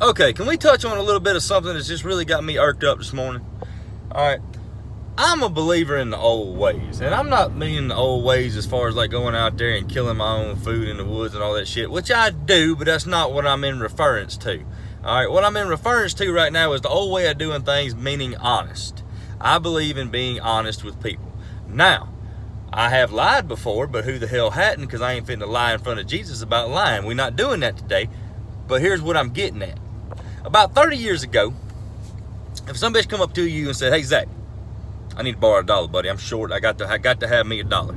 Okay, can we touch on a little bit of something that's just really got me irked up this morning? All right. I'm a believer in the old ways, and I'm not meaning the old ways as far as like going out there and killing my own food in the woods and all that shit, which I do, but that's not what I'm in reference to. All right, what I'm in reference to right now is the old way of doing things, meaning honest. I believe in being honest with people. Now, I have lied before, but who the hell hadn't? Because I ain't fitting to lie in front of Jesus about lying. We're not doing that today. But here's what I'm getting at. About 30 years ago, if some bitch come up to you and said, "Hey Zach, I need to borrow $1, buddy. I'm short. I got to have me $1."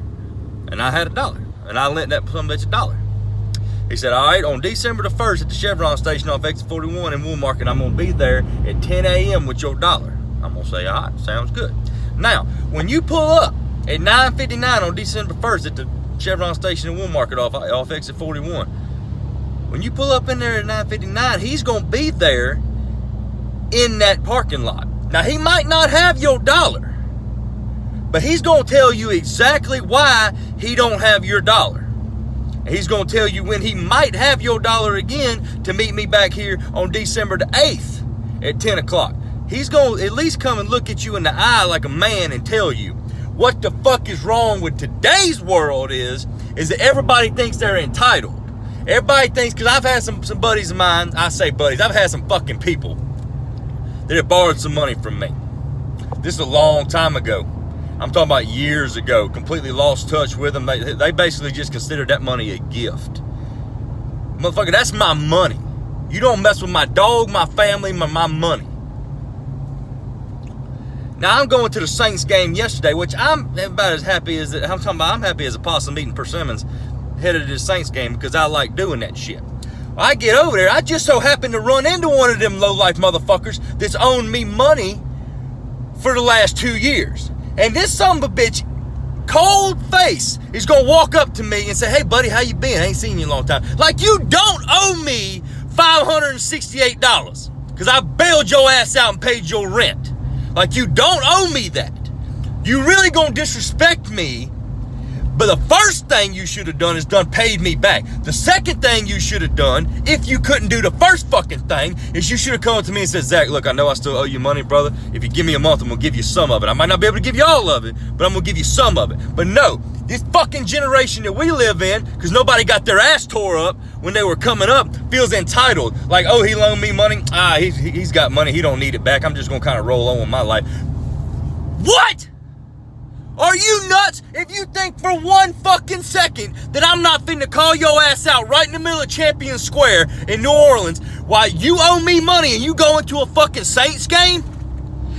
And I had $1, and I lent that some bitch $1. He said, "All right, on December the 1st at the Chevron station off exit 41 in Woolmarket, I'm gonna be there at 10 a.m. with your $1." I'm gonna say, "All right, sounds good." Now, when you pull up at 9:59 on December 1st at the Chevron station in Woolmarket off exit 41, when you pull up in there at 9:59, he's gonna be there in that parking lot. Now, he might not have your $1, but he's gonna tell you exactly why he don't have your $1. And he's gonna tell you when he might have your $1 again to meet me back here on December the 8th at 10 o'clock. He's gonna at least come and look at you in the eye like a man and tell you what the fuck is wrong with today's world is that everybody thinks they're entitled. Everybody thinks, because I've had some buddies of mine, I say buddies, I've had some fucking people that have borrowed some money from me. This is a long time ago. I'm talking about years ago. Completely lost touch with them. They basically just considered that money a gift. Motherfucker, that's my money. You don't mess with my dog, my family, my money. Now, I'm going to the Saints game yesterday, which I'm about as happy as, I'm happy as a possum eating persimmons headed to the Saints game because I like doing that shit. I get over there, I just so happen to run into one of them low-life motherfuckers that's owed me money for the last 2 years. And this son of a bitch, cold face, is gonna walk up to me and say, "Hey buddy, how you been? I ain't seen you in a long time." Like, you don't owe me $568 because I bailed your ass out and paid your rent. Like, you don't owe me that. You really gonna disrespect me. But the first thing you should have done is paid me back. The second thing you should have done, if you couldn't do the first fucking thing, is you should have come up to me and said, "Zach, look, I know I still owe you money, brother. If you give me a month, I'm gonna give you some of it. I might not be able to give you all of it, but I'm gonna give you some of it." But no, this fucking generation that we live in, because nobody got their ass tore up when they were coming up, feels entitled. Like, "Oh, he loaned me money. He's got money. He don't need it back. I'm just gonna kind of roll on with my life." What? Are you nuts if you think for one fucking second that I'm not finna call your ass out right in the middle of Champion Square in New Orleans while you owe me money and you go into a fucking Saints game?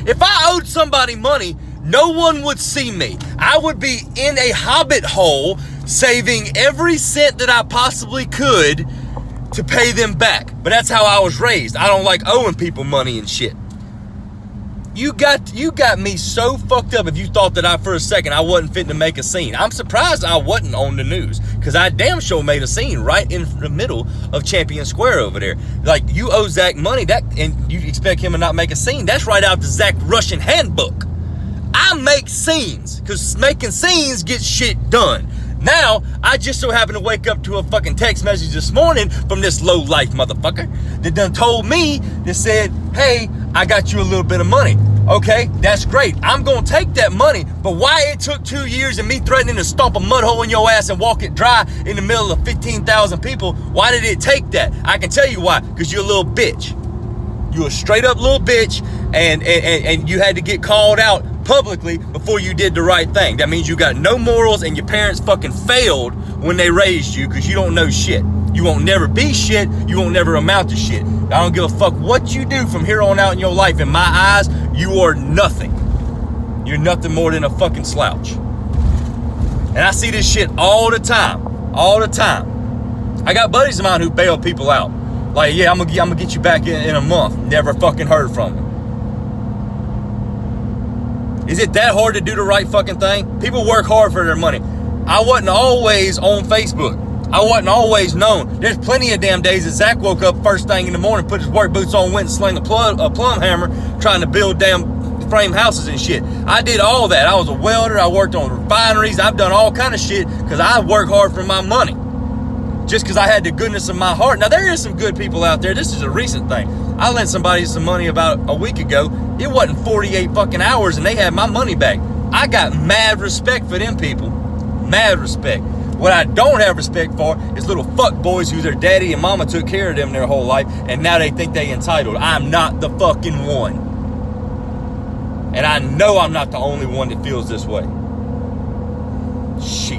If I owed somebody money, no one would see me. I would be in a hobbit hole saving every cent that I possibly could to pay them back. But that's how I was raised. I don't like owing people money and shit. You got me so fucked up if you thought that for a second I wasn't fitting to make a scene. I'm surprised I wasn't on the news, because I damn sure made a scene right in the middle of Champion Square over there. Like, you owe Zach money, and you expect him to not make a scene? That's right out the Zach Russian handbook. I make scenes, because making scenes gets shit done. Now, I just so happened to wake up to a fucking text message this morning from this low-life motherfucker that done told me, that said, "Hey, I got you a little bit of money." Okay, that's great. I'm gonna take that money, but why it took 2 years and me threatening to stomp a mud hole in your ass and walk it dry in the middle of 15,000 people, why did it take that? I can tell you why, because you're a little bitch. You a straight up little bitch, and you had to get called out publicly before you did the right thing. That means you got no morals, and your parents fucking failed when they raised you, because you don't know shit. You won't never be shit. You won't never amount to shit. I don't give a fuck what you do from here on out in your life. In my eyes, you are nothing. You're nothing more than a fucking slouch. And I see this shit all the time. All the time. I got buddies of mine who bail people out. Like, "Yeah, I'm gonna get you back in a month." Never fucking heard from them. Is it that hard to do the right fucking thing? People work hard for their money. I wasn't always on Facebook. I wasn't always known. There's plenty of damn days that Zach woke up first thing in the morning, put his work boots on, went and sling a plumb hammer, trying to build damn frame houses and shit. I did all that. I was a welder. I worked on refineries. I've done all kind of shit because I work hard for my money. just because I had the goodness of my heart. Now, there is some good people out there. This is a recent thing. I lent somebody some money about a week ago. It wasn't 48 fucking hours, and they had my money back. I got mad respect for them people. Mad respect. What I don't have respect for is little fuck boys who their daddy and mama took care of them their whole life, and now they think they entitled. I'm not the fucking one. And I know I'm not the only one that feels this way. Shit.